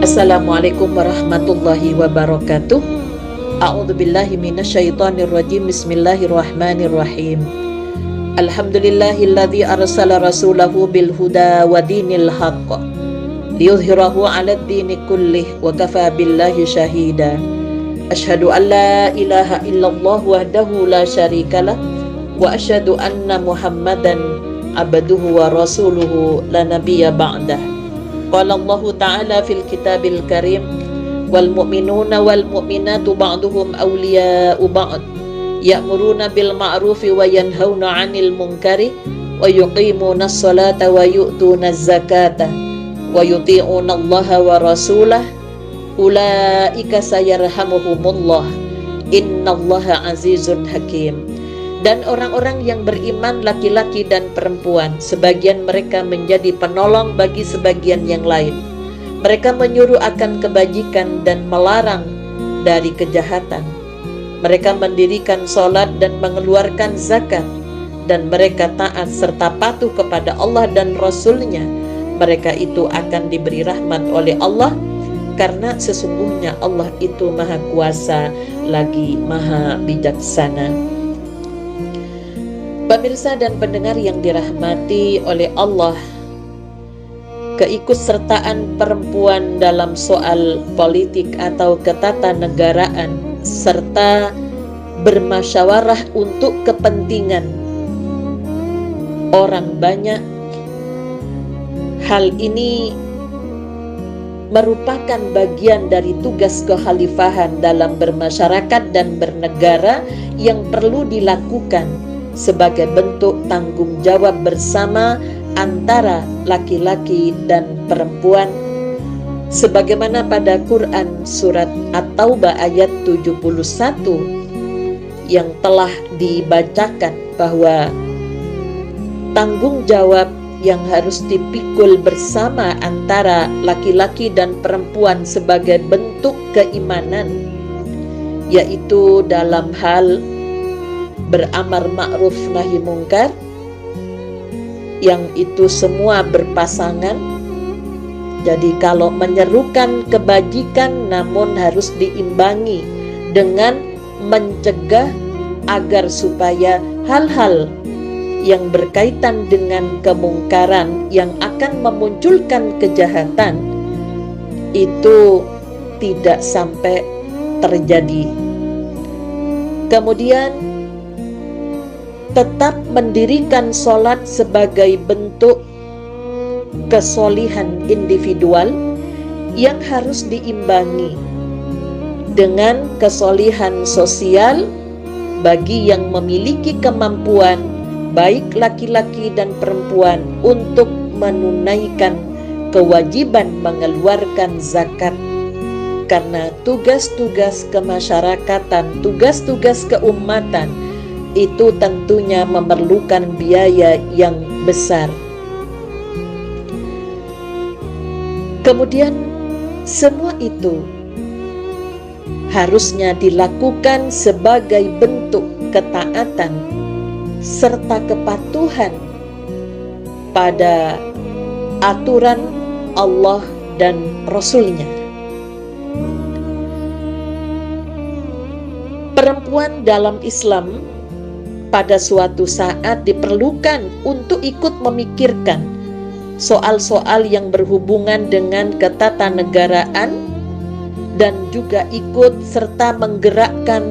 Assalamualaikum warahmatullahi wabarakatuh. A'udzubillahi minasyaitonirrajim. Bismillahirrahmanirrahim. Alhamdulillahilladzi arsala rasulahu bil huda wa dinil haqq liyudhhirahu 'alad dini kullih wa kafa billahi syahida. Asyhadu an la ilaha illallah wahdahu la syarikalah wa asyhadu anna Muhammadan abduhu wa rasuluhu la nabiyya ba'dah. Qala Allah Ta'ala fil kitabil karim wal mu'minuna wal mu'minatu ba'duhum awliya'u ba'd ya'muruna bil ma'rufi wa yanhauna 'anil munkari wa yuqimuna as-salata wa yu'tuna az-zakata wa yuti'una Allah wa rasulah ulaika sayarhamuhumullah innallaha azizun hakim. Dan orang-orang yang beriman laki-laki dan perempuan, sebagian mereka menjadi penolong bagi sebagian yang lain. Mereka menyuruh akan kebajikan dan melarang dari kejahatan. Mereka mendirikan sholat dan mengeluarkan zakat, dan mereka taat serta patuh kepada Allah dan Rasul-Nya. Mereka itu akan diberi rahmat oleh Allah, karena sesungguhnya Allah itu maha kuasa lagi maha bijaksana. Pemirsa dan pendengar yang dirahmati oleh Allah, keikutsertaan perempuan dalam soal politik atau ketatanegaraan serta bermusyawarah untuk kepentingan orang banyak, hal ini merupakan bagian dari tugas kekhalifahan dalam bermasyarakat dan bernegara yang perlu dilakukan sebagai bentuk tanggung jawab bersama antara laki-laki dan perempuan, sebagaimana pada Quran surat At-Taubah ayat 71 yang telah dibacakan bahwa tanggung jawab yang harus dipikul bersama antara laki-laki dan perempuan sebagai bentuk keimanan, yaitu dalam hal beramar ma'ruf nahi mungkar, yang itu semua berpasangan. Jadi kalau menyerukan kebajikan namun harus diimbangi dengan mencegah agar supaya hal-hal yang berkaitan dengan kemungkaran yang akan memunculkan kejahatan itu tidak sampai terjadi. Kemudian tetap mendirikan sholat sebagai bentuk kesolihan individual yang harus diimbangi dengan kesolihan sosial bagi yang memiliki kemampuan, baik laki-laki dan perempuan, untuk menunaikan kewajiban mengeluarkan zakat. Karena tugas-tugas kemasyarakatan, tugas-tugas keumatan itu tentunya memerlukan biaya yang besar. Kemudian semua itu harusnya dilakukan sebagai bentuk ketaatan serta kepatuhan pada aturan Allah dan Rasul-Nya. Perempuan dalam Islam pada suatu saat diperlukan untuk ikut memikirkan soal-soal yang berhubungan dengan ketatanegaraan dan juga ikut serta menggerakkan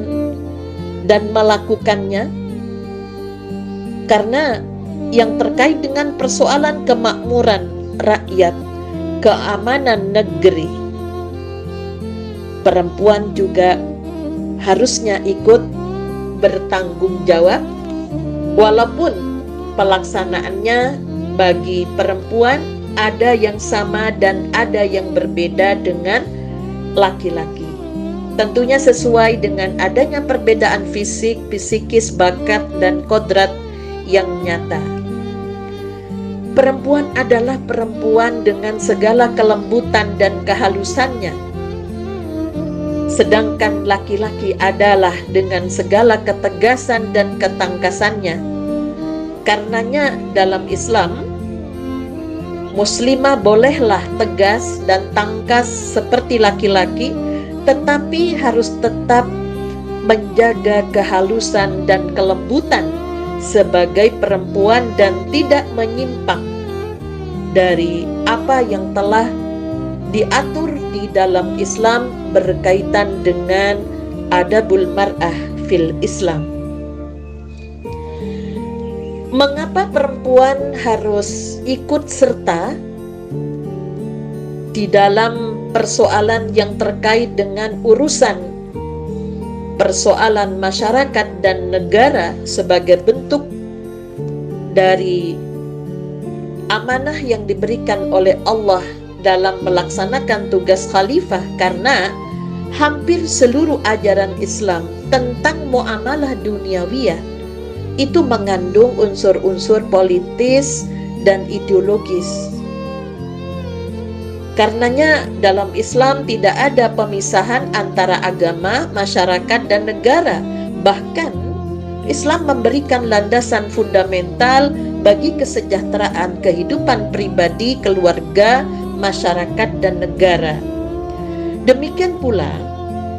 dan melakukannya, karena yang terkait dengan persoalan kemakmuran rakyat, keamanan negeri, perempuan juga harusnya ikut bertanggung jawab, walaupun pelaksanaannya bagi perempuan ada yang sama dan ada yang berbeda dengan laki-laki. Tentunya sesuai dengan adanya perbedaan fisik, psikis, bakat, dan kodrat yang nyata. Perempuan adalah perempuan dengan segala kelembutan dan kehalusannya, sedangkan laki-laki adalah dengan segala ketegasan dan ketangkasannya. Karenanya dalam Islam Muslimah bolehlah tegas dan tangkas seperti laki-laki, tetapi harus tetap menjaga kehalusan dan kelembutan sebagai perempuan dan tidak menyimpang dari apa yang telah diatur di dalam Islam berkaitan dengan adabul mar'ah fil Islam. Mengapa perempuan harus ikut serta di dalam persoalan yang terkait dengan urusan persoalan masyarakat dan negara sebagai bentuk dari amanah yang diberikan oleh Allah dalam melaksanakan tugas khalifah? Karena hampir seluruh ajaran Islam tentang muamalah duniawiyah itu mengandung unsur-unsur politis dan ideologis. Karenanya dalam Islam tidak ada pemisahan antara agama, masyarakat, dan negara. Bahkan Islam memberikan landasan fundamental bagi kesejahteraan kehidupan pribadi, keluarga, masyarakat, dan negara. Demikian pula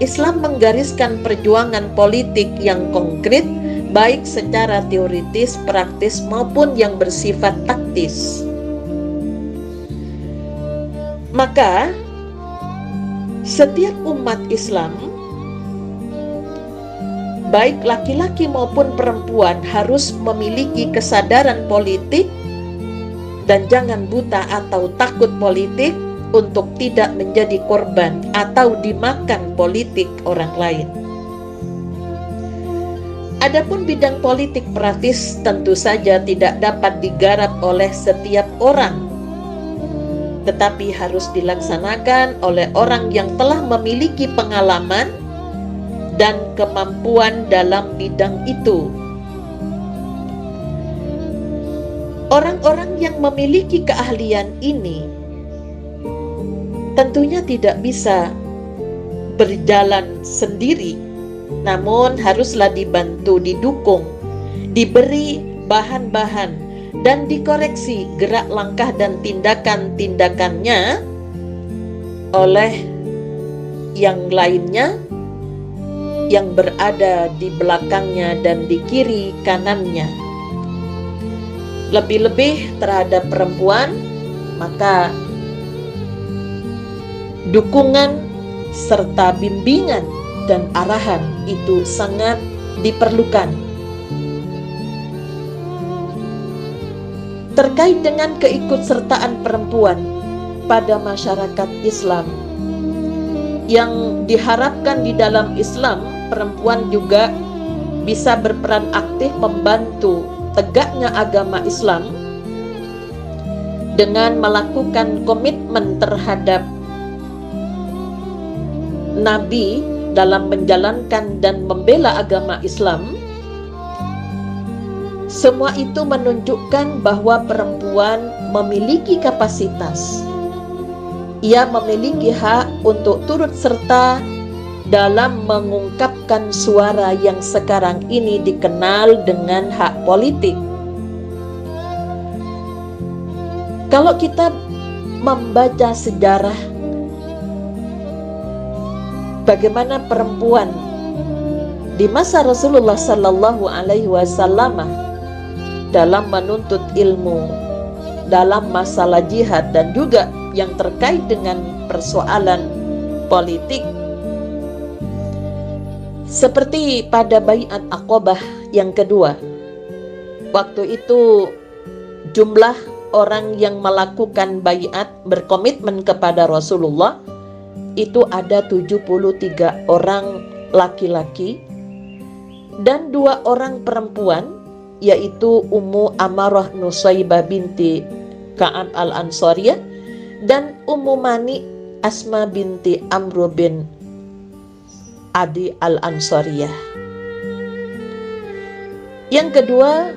Islam menggariskan perjuangan politik yang konkret, baik secara teoritis, praktis, maupun yang bersifat taktis. Maka setiap umat Islam, baik laki-laki maupun perempuan, harus memiliki kesadaran politik dan jangan buta atau takut politik untuk tidak menjadi korban atau dimakan politik orang lain. Adapun bidang politik praktis tentu saja tidak dapat digarap oleh setiap orang, tetapi harus dilaksanakan oleh orang yang telah memiliki pengalaman dan kemampuan dalam bidang itu. Orang-orang yang memiliki keahlian ini tentunya tidak bisa berjalan sendiri, namun haruslah dibantu, didukung, diberi bahan-bahan, dan dikoreksi gerak langkah dan tindakan-tindakannya oleh yang lainnya yang berada di belakangnya dan di kiri kanannya. Lebih-lebih terhadap perempuan, maka dukungan serta bimbingan dan arahan itu sangat diperlukan. Terkait dengan keikutsertaan perempuan pada masyarakat Islam, yang diharapkan di dalam Islam, perempuan juga bisa berperan aktif membantu tegaknya agama Islam dengan melakukan komitmen terhadap Nabi dalam menjalankan dan membela agama Islam. Semua itu menunjukkan bahwa perempuan memiliki kapasitas. Ia memiliki hak untuk turut serta dalam mengungkapkan suara yang sekarang ini dikenal dengan hak politik. Kalau kita membaca sejarah bagaimana perempuan di masa Rasulullah Sallallahu Alaihi Wasallam dalam menuntut ilmu, dalam masalah jihad, dan juga yang terkait dengan persoalan politik, seperti pada Baiat Aqabah yang kedua. Waktu itu jumlah orang yang melakukan baiat berkomitmen kepada Rasulullah itu ada 73 orang laki-laki dan 2 orang perempuan, yaitu Ummu Amarah Nusaybah binti Ka'ab al-Ansariyah dan Ummu Mani Asma binti Amr bin Adi al-Ansariyah. Yang kedua,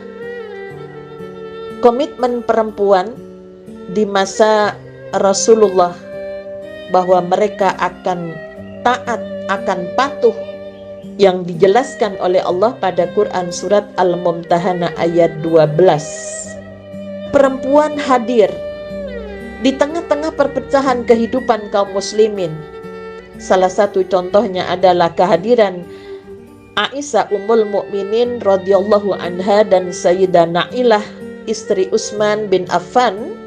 komitmen perempuan di masa Rasulullah bahwa mereka akan taat, akan patuh yang dijelaskan oleh Allah pada Quran surat Al-Mumtahanah ayat 12. Perempuan hadir Di tengah-tengah perpecahan kehidupan kaum muslimin, salah satu contohnya adalah kehadiran Aisyah Ummul Mukminin radhiyallahu anha dan Sayyidah Nailah istri Utsman bin Affan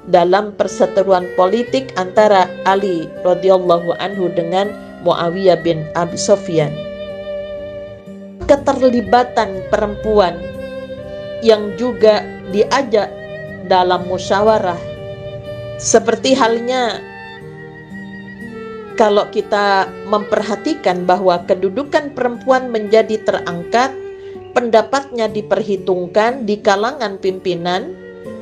dalam perseteruan politik antara Ali radhiyallahu anhu dengan Muawiyah bin Abi Sufyan. Keterlibatan perempuan yang juga diajak dalam musyawarah, seperti halnya kalau kita memperhatikan bahwa kedudukan perempuan menjadi terangkat, pendapatnya diperhitungkan di kalangan pimpinan,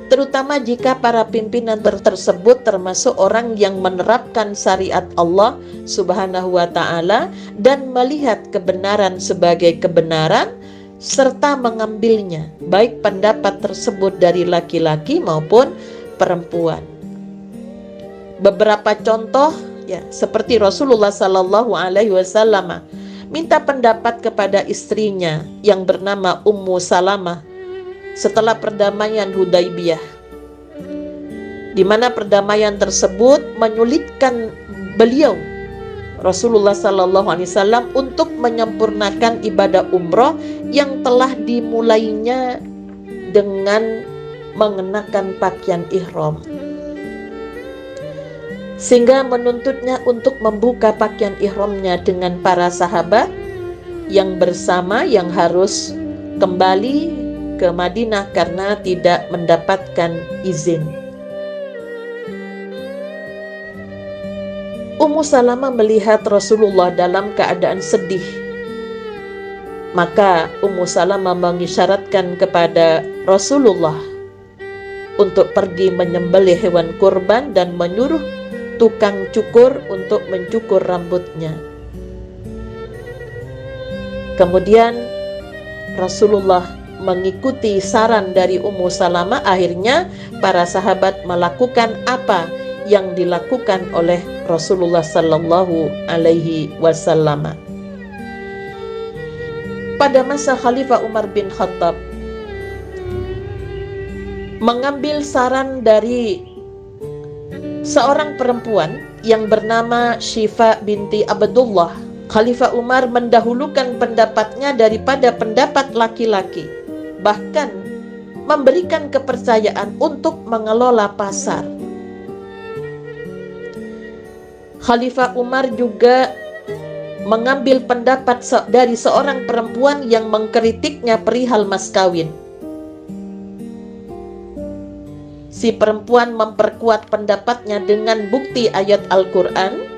terutama jika para pimpinan tersebut termasuk orang yang menerapkan syariat Allah Subhanahu wa ta'ala dan melihat kebenaran sebagai kebenaran serta mengambilnya, baik pendapat tersebut dari laki-laki maupun perempuan. Beberapa contoh ya, seperti Rasulullah Sallallahu Alaihi Wasallam minta pendapat kepada istrinya yang bernama Ummu Salamah setelah perdamaian Hudaybiyah, di mana perdamaian tersebut menyulitkan beliau Rasulullah Sallallahu Alaihi Wasallam untuk menyempurnakan ibadah umroh yang telah dimulainya dengan mengenakan pakaian ihram, sehingga menuntutnya untuk membuka pakaian ihramnya dengan para sahabat yang bersama yang harus kembali ke Madinah karena tidak mendapatkan izin. Ummu Salamah melihat Rasulullah dalam keadaan sedih, maka Ummu Salamah mengisyaratkan kepada Rasulullah untuk pergi menyembelih hewan kurban dan menyuruh tukang cukur untuk mencukur rambutnya. Kemudian Rasulullah mengikuti saran dari Ummu Salamah. Akhirnya para sahabat melakukan apa yang dilakukan oleh Rasulullah Sallallahu Alaihi Wasallam. Pada masa Khalifah Umar bin Khattab mengambil saran dari seorang perempuan yang bernama Syifa binti Abdullah, Khalifah Umar mendahulukan pendapatnya daripada pendapat laki-laki, bahkan memberikan kepercayaan untuk mengelola pasar. Khalifah Umar juga mengambil pendapat dari seorang perempuan yang mengkritiknya perihal mas kawin. Si perempuan memperkuat pendapatnya dengan bukti ayat Al-Quran.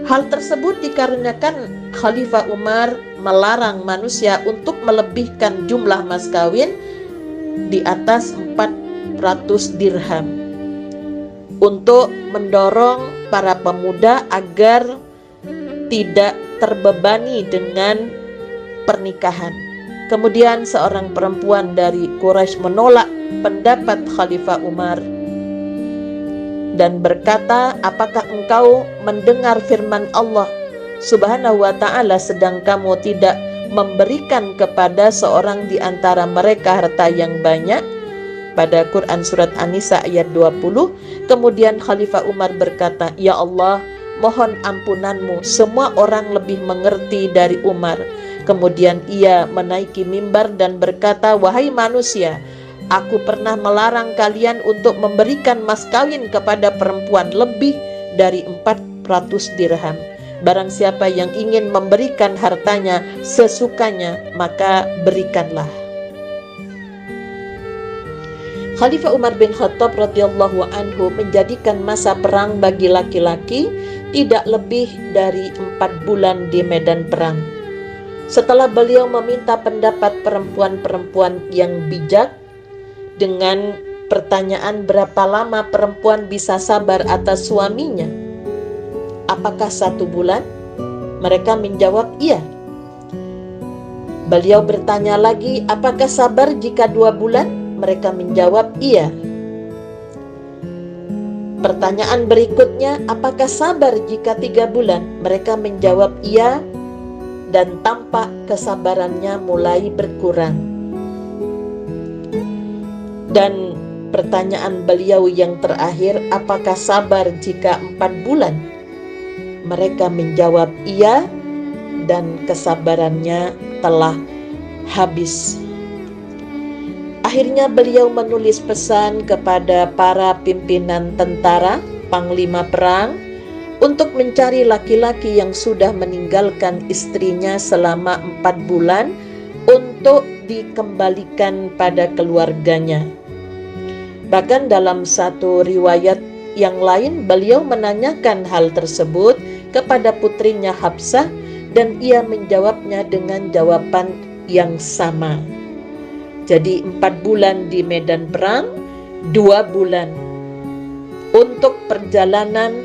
Hal tersebut dikarenakan Khalifah Umar melarang manusia untuk melebihkan jumlah mas kawin di atas 400 dirham, untuk mendorong para pemuda agar tidak terbebani dengan pernikahan. Kemudian seorang perempuan dari Quraisy menolak pendapat Khalifah Umar dan berkata, apakah engkau mendengar firman Allah Subhanahu wa ta'ala sedang kamu tidak memberikan kepada seorang di antara mereka harta yang banyak? Pada Quran surat An-Nisa ayat 20. Kemudian Khalifah Umar berkata, ya Allah, mohon ampunanmu, semua orang lebih mengerti dari Umar. Kemudian ia menaiki mimbar dan berkata, wahai manusia, aku pernah melarang kalian untuk memberikan mas kawin kepada perempuan lebih dari 400 dirham. Barang siapa yang ingin memberikan hartanya sesukanya, maka berikanlah. Khalifah Umar bin Khattab radhiyallahu anhu menjadikan masa perang bagi laki-laki tidak lebih dari 4 bulan di medan perang. Setelah beliau meminta pendapat perempuan-perempuan yang bijak dengan pertanyaan berapa lama perempuan bisa sabar atas suaminya, apakah 1 bulan? Mereka menjawab iya. Beliau bertanya lagi, apakah sabar jika 2 bulan? Mereka menjawab iya. Pertanyaan berikutnya, apakah sabar jika 3 bulan? Mereka menjawab iya, dan tampak kesabarannya mulai berkurang. Dan pertanyaan beliau yang terakhir, apakah sabar jika 4 bulan? Mereka menjawab iya, dan kesabarannya telah habis. Akhirnya beliau menulis pesan kepada para pimpinan tentara, panglima perang, untuk mencari laki-laki yang sudah meninggalkan istrinya selama 4 bulan untuk dikembalikan pada keluarganya. Bahkan dalam satu riwayat yang lain, beliau menanyakan hal tersebut kepada putrinya Hafsah, dan ia menjawabnya dengan jawaban yang sama. Jadi 4 bulan di medan perang, 2 bulan untuk perjalanan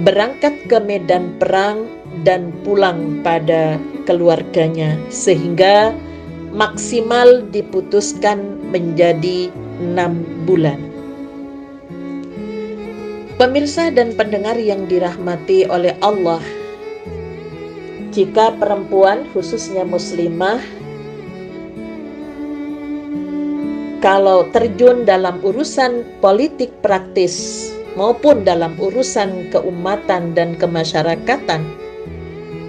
berangkat ke medan perang dan pulang pada keluarganya, sehingga maksimal diputuskan menjadi 6 bulan. Pemirsa dan pendengar yang dirahmati oleh Allah, jika perempuan, khususnya muslimah, kalau terjun dalam urusan politik praktis maupun dalam urusan keumatan dan kemasyarakatan,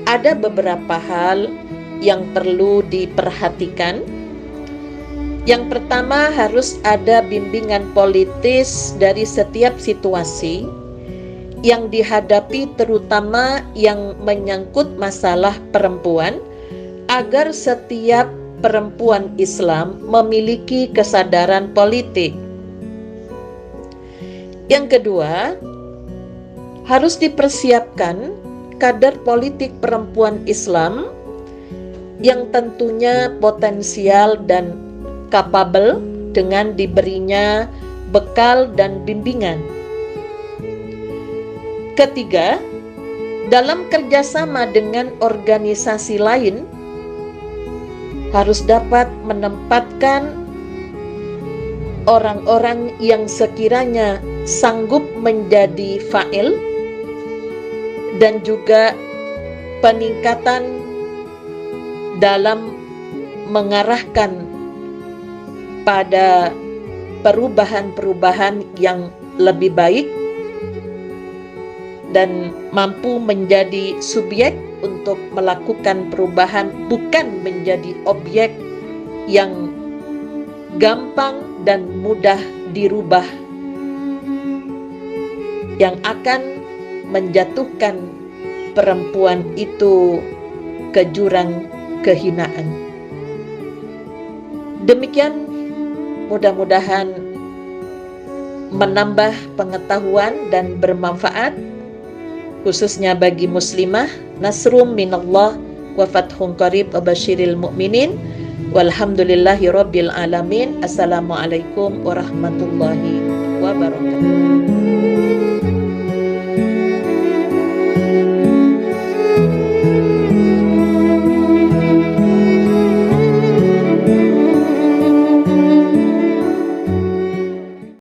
ada beberapa hal yang perlu diperhatikan. Yang pertama, harus ada bimbingan politis dari setiap situasi yang dihadapi, terutama yang menyangkut masalah perempuan, agar setiap perempuan Islam memiliki kesadaran politik. Yang kedua, harus dipersiapkan kader politik perempuan Islam yang tentunya potensial dan kapabel dengan diberinya bekal dan bimbingan. Ketiga, dalam kerjasama dengan organisasi lain, harus dapat menempatkan orang-orang yang sekiranya sanggup menjadi fa'il, dan juga peningkatan dalam mengarahkan pada perubahan-perubahan yang lebih baik, dan mampu menjadi subjek untuk melakukan perubahan, bukan menjadi objek yang gampang dan mudah dirubah, yang akan menjatuhkan perempuan itu ke jurang kehinaan. Demikian, mudah-mudahan menambah pengetahuan dan bermanfaat, khususnya bagi muslimah. Nasrum minallah wa fathun qarib wa basyiril mu'minin, walhamdulillahi rabbil alamin. Assalamualaikum warahmatullahi wabarakatuh.